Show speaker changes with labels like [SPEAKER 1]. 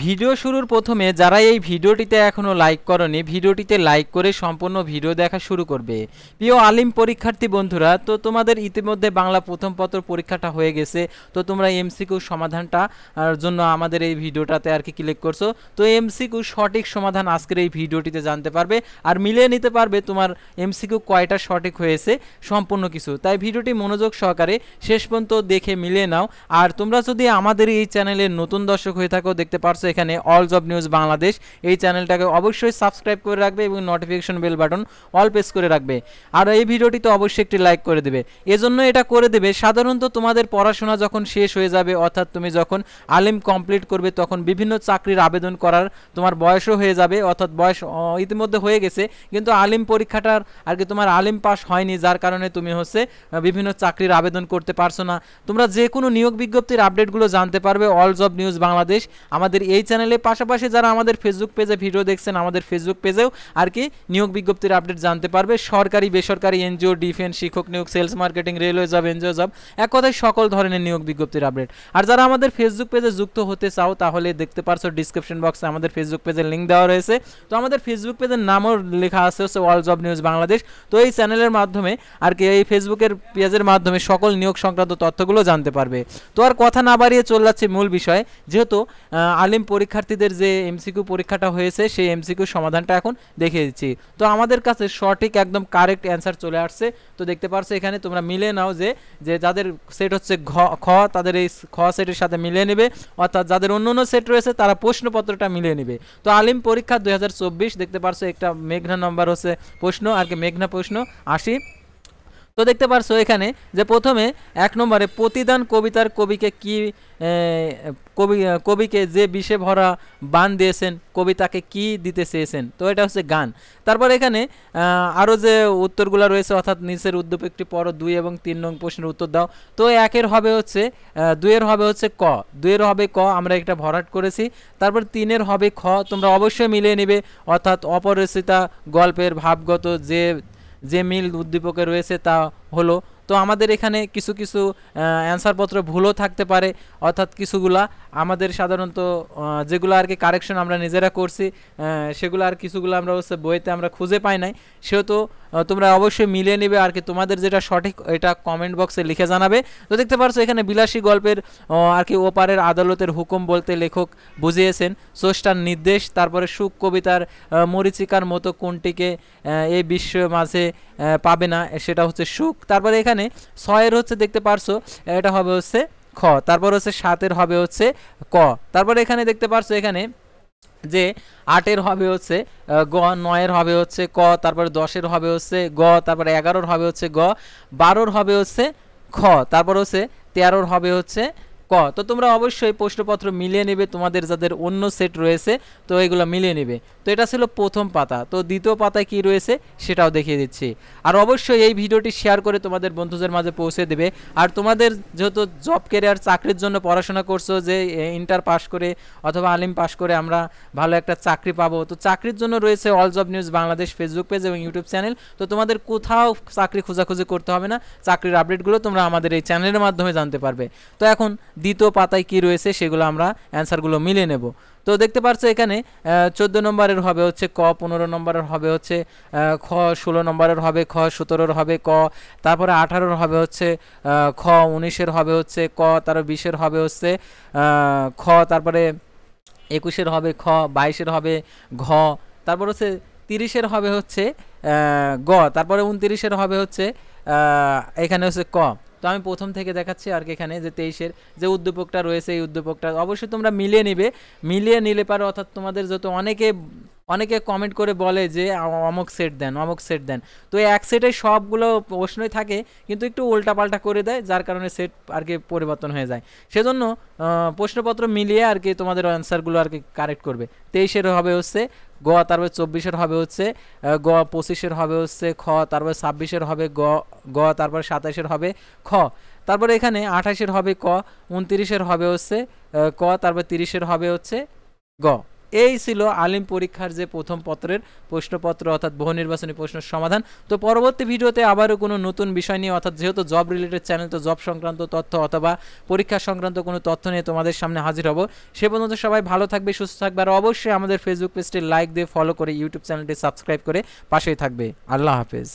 [SPEAKER 1] Video শুরুর প্রথমে যারা এই ভিডিওটিতে এখনও লাইক করনি, ভিডিওটিতে লাইক করে সম্পূর্ণ ভিডিও দেখা শুরু করবে। প্রিয় আলিম পরীক্ষার্থী বন্ধুরা, তো তোমাদের ইতিমধ্যে বাংলা প্রথম পত্র পরীক্ষাটা হয়ে গেছে। তো তোমরা এমসিকিউ সমাধানটা জন্য আমাদের এই ভিডিওটাতে আর কি ক্লিক করছো। তো এমসিকিউ সঠিক সমাধান আজকের এই ভিডিওটিতে জানতে পারবে, আর মিলিয়ে নিতে পারবে তোমার এমসিকিউ কয়টা সঠিক হয়েছে সম্পূর্ণ কিছু। তাই ভিডিওটি মনোযোগ সহকারে শেষ পর্যন্ত দেখে মিলিয়ে নাও। আর তোমরা যদি আমাদের এই চ্যানেলের নতুন দর্শক হয়ে থাকো, দেখতে পারছো এখানে অল জব নিউজ বাংলাদেশ, এই চ্যানেলটাকে অবশ্যই সাবস্ক্রাইব করে রাখবে এবং notification bell button all press করে রাখবে। আর এই ভিডিওটিতে অবশ্যই একটি লাইক করে দেবে। এজন্য এটা করে দেবে, সাধারণত তোমাদের পড়াশোনা যখন শেষ হয়ে যাবে, অর্থাৎ তুমি যখন আলিম কমপ্লিট করবে, তখন বিভিন্ন চাকরির আবেদন করার তোমার বয়সও হয়ে যাবে, অর্থাৎ বয়স ইতিমধ্যে হয়ে গেছে, কিন্তু আলিম পরীক্ষাটার আর কি তোমার আলিম পাস হয়নি, যার কারণে তুমি হচ্ছে বিভিন্ন চাকরির আবেদন করতে পারছো না। তোমরা যে কোনো নিয়োগ বিজ্ঞপ্তির আপডেটগুলো জানতে পারবে অল জব নিউজ বাংলাদেশ আমাদের এই চ্যানেলে। পাশাপাশি যারা আমাদের ফেসবুক পেজে ভিডিও দেখছেন, আমাদের ফেসবুক পেজেও আর কি নিয়োগ বিজ্ঞপ্তির আপডেট জানতে পারবে। সরকারি, বেসরকারি, এনজিও, ডিফেন্স, শিক্ষক নিয়োগ, sales marketing, railway job, NGO job, এক কথায় সকল ধরনের নিয়োগ বিজ্ঞপ্তির আপডেট। আর যারা আমাদের ফেসবুক পেজে যুক্ত হতে চাও, তাহলে দেখতে পারছো ডিসক্রিপশন বক্সে আমাদের ফেসবুক পেজের লিঙ্ক দেওয়া রয়েছে। তো আমাদের ফেসবুক পেজের নামও লেখা আছে হচ্ছে অল জব নিউজ বাংলাদেশ। তো এই চ্যানেলের মাধ্যমে আর কি এই ফেসবুকের পেজের মাধ্যমে সকল নিয়োগ সংক্রান্ত তথ্যগুলো জানতে পারবে। তো আর কথা না বাড়িয়ে চলে যাচ্ছে মূল বিষয়। যেহেতু আলিম পরীক্ষার্থীদের যে এমসিকিউ পরীক্ষাটা হয়েছে, সেই এমসিকিউ সমাধানটা এখন দেখিয়ে দিচ্ছি। তো আমাদের কাছে সঠিক একদম কারেক্ট অ্যান্সার চলে আসছে। তো দেখতে পারছো এখানে তোমরা মিলে নাও যে যাদের সেট হচ্ছে খ, তাদের এই খ সেটের সাথে মিলিয়ে নেবে, অর্থাৎ যাদের অন্য অন্য সেট রয়েছে তারা প্রশ্নপত্রটা মিলিয়ে নেবে। তো আলিম পরীক্ষা 2024 দেখতে পারছো একটা মেঘনা নম্বর হচ্ছে প্রশ্ন আর কি, মেঘনা প্রশ্ন 80। তো দেখতে পারছো এখানে যে প্রথমে 1 নম্বরে প্রতিদান কবিতার কবিকে কি কবিকে যে বিষে ভরা বান দিয়েছেন, কবি তাকে কি দিতে চেয়েছেন। তো এটা হচ্ছে গান। তারপর এখানে আরও যে উত্তরগুলো রয়েছে, অর্থাৎ নিচের উদ্দীপকটি পড়ো, 2 এবং 3 নং প্রশ্নের উত্তর দাও। তো 1-এর হবে হচ্ছে 2-এর হবে হচ্ছে ক, 2-এর হবে ক, আমরা একটা ভরাট করেছি। তারপর 3-এর হবে খ, তোমরা অবশ্যই মিলিয়ে নেবে, অর্থাৎ অপরিচিতা গল্পের ভাবগত যে মিল উদ্দীপকে রয়েছে তা হলো। তো আমাদের এখানে কিছু কিছু অ্যান্সারপত্র ভুলও থাকতে পারে, অর্থাৎ কিছুগুলা আমাদের সাধারণত যেগুলো আর কি কারেকশন আমরা নিজেরা করছি, সেগুলো আর কিছুগুলো আমরা হচ্ছে বইতে আমরা খুঁজে পাই নাই। সেহেতু তোমরা অবশ্যই মিলিয়ে নেবে আর কি, তোমাদের যেটা সঠিক এটা কমেন্ট বক্সে লিখে জানাবে। তো দেখতে পারছো এখানে বিলাসী গল্পের আর কি ওপারের আদালতের হুকুম বলতে লেখক বুঝিয়েছেন স্রষ্টার নির্দেশ। তারপরে সুখ কবিতার মরীচিকার মতো কোনটিকে এই বিশ্ব মাঝে পাবে না, সেটা হচ্ছে সুখ। তারপরে এখানে 6-এর হচ্ছে দেখতে পারছো এটা হবে হচ্ছে খ, তারপর হচ্ছে 7-এর হবে হচ্ছে ক। তারপরে এখানে দেখতে পারছো এখানে যে 8-এর হবে হচ্ছে গ, 9-এর হবে হচ্ছে ক, তারপরে 10-এর হবে হচ্ছে গ, তারপরে 11-এর হবে হচ্ছে গ, 12-এর হবে হচ্ছে খ, তারপর হচ্ছে 13-এর হবে হচ্ছে ক। তো তোমরা অবশ্যই প্রশ্নপত্র মিলিয়ে নেবে, তোমাদের যাদের অন্য সেট রয়েছে তো এগুলো মিলিয়ে নেবে। তো এটা ছিল প্রথম পাতা। তো দ্বিতীয় পাতায় কি রয়েছে সেটাও দেখিয়ে দিচ্ছি। আর অবশ্যই এই ভিডিওটি শেয়ার করে তোমাদের বন্ধুদের মাঝে পৌঁছে দেবে। আর তোমাদের যেহেতু জব ক্যারিয়ার চাকরির জন্য পড়াশোনা করছো, যে ইন্টার পাস করে অথবা আলিম পাস করে আমরা ভালো একটা চাকরি পাবো, তো চাকরির জন্য রয়েছে all job news Bangladesh Facebook page এবং ইউটিউব চ্যানেল। তো তোমাদের কোথাও চাকরি খোঁজাখুঁজি করতে হবে না, চাকরির আপডেটগুলো তোমরা আমাদের এই চ্যানেলের মাধ্যমে জানতে পারবে। তো এখন দ্বিতীয় পাতায় কি রয়েছে সেগুলো আমরা অ্যান্সারগুলো মিলিয়ে নেব। তো দেখতে পাচ্ছ এখানে 14 নম্বরের হবে হচ্ছে ক, 15 নম্বরের হবে হচ্ছে খ, 16 নম্বরের হবে খ, 17-এর হবে ক, তারপরে 18-এর হবে হচ্ছে খ, 19-এর হবে হচ্ছে ক, তারপর 20-এর হবে হচ্ছে খ, তারপরে 21-এর হবে খ, 22-এর হবে ঘ, তারপর হচ্ছে 30-এর হবে হচ্ছে গ, তারপরে 29-এর হবে হচ্ছে এখানে হচ্ছে ক। তো আমি প্রথম থেকে দেখাচ্ছি আর কি, এখানে যে 23-এর যে উদ্দীপকটা রয়েছে এই উদ্দীপকটা অবশ্যই তোমরা মিলিয়ে নিবে, মিলিয়ে নিলে পারো। অর্থাৎ তোমাদের যত অনেকে কমেন্ট করে বলে যে অমুক সেট দেন, অমুক সেট দেন। তো এক সেটে সবগুলো প্রশ্নই থাকে, কিন্তু একটু উল্টাপাল্টা করে দেয়, যার কারণে সেট আর কি পরিবর্তন হয়ে যায়। সেজন্য প্রশ্নপত্র মিলিয়ে আর কি তোমাদের অ্যান্সারগুলো আর কি কারেক্ট করবে। 23-এর হবে হচ্ছে গ, তারপরে 24-এর হবে হচ্ছে গ, 25-এর হবে হচ্ছে খ, তারপরে 26-এর হবে গ, তারপরে 27-এর হবে খ, তারপরে এখানে 28-এর হবে ক, 29-এর হবে হচ্ছে ক, তারপরে 30-এর হবে হচ্ছে গ। এই ছিল আলিম পরীক্ষার যে প্রথম পত্রের প্রশ্নপত্র অর্থাৎ বহু নির্বাচনী প্রশ্নের সমাধান। তো পরবর্তী ভিডিওতে আবারও কোনো নতুন বিষয় নিয়ে অর্থাৎ যেহেতু জব রিলেটেড চ্যানেল, তো জব সংক্রান্ত তথ্য অথবা পরীক্ষা সংক্রান্ত কোনো তথ্য নিয়ে তোমাদের সামনে হাজির হব। সে পর্যন্ত সবাই ভালো থাকবে, সুস্থ থাকবে, আর অবশ্যই আমাদের ফেসবুক পেজটি লাইক দিয়ে ফলো করে ইউটিউব চ্যানেলটি সাবস্ক্রাইব করে পাশেই থাকবে। আল্লাহ হাফেজ।